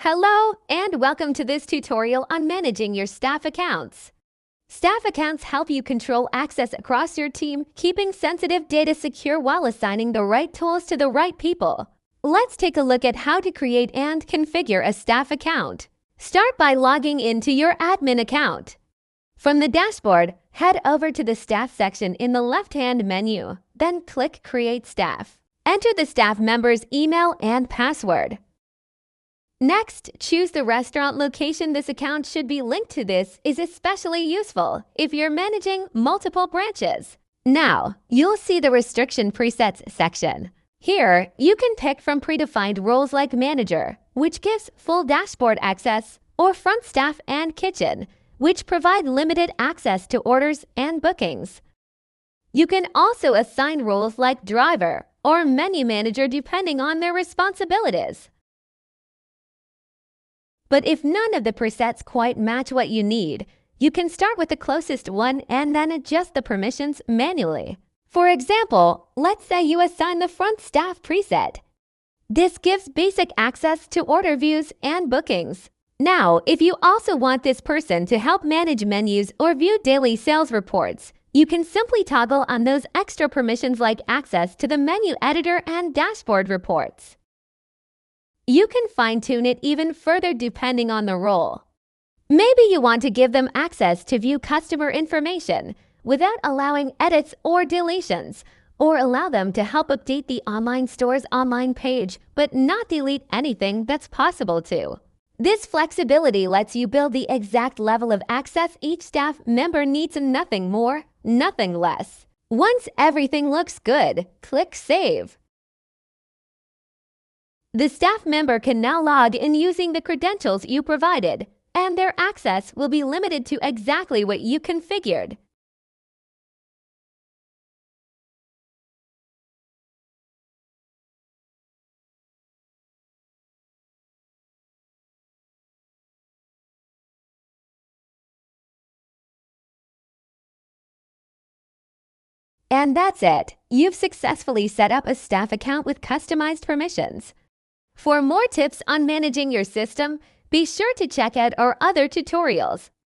Hello and welcome to this tutorial on managing your staff accounts. Staff accounts help you control access across your team, keeping sensitive data secure while assigning the right tools to the right people. Let's take a look at how to create and configure a staff account. Start by logging into your admin account. From the dashboard, head over to the Staff section in the left-hand menu, then click Create Staff. Enter the staff member's email and password. Next, choose the restaurant location this account should be linked to. This is especially useful if you're managing multiple branches. Now, you'll see the Restriction Presets section. Here, you can pick from predefined roles like Manager, which gives full dashboard access, or Front Staff and Kitchen, which provide limited access to orders and bookings. You can also assign roles like Driver or Menu Manager depending on their responsibilities. But if none of the presets quite match what you need, you can start with the closest one and then adjust the permissions manually. For example, let's say you assign the Front Staff preset. This gives basic access to order views and bookings. Now, if you also want this person to help manage menus or view daily sales reports, you can simply toggle on those extra permissions like access to the menu editor and dashboard reports. You can fine-tune it even further depending on the role. Maybe you want to give them access to view customer information without allowing edits or deletions, or allow them to help update the online store's online page but not delete anything that's possible to. This flexibility lets you build the exact level of access each staff member needs and nothing more, nothing less. Once everything looks good, click Save. The staff member can now log in using the credentials you provided, and their access will be limited to exactly what you configured. And that's it. You've successfully set up a staff account with customized permissions. For more tips on managing your system, be sure to check out our other tutorials.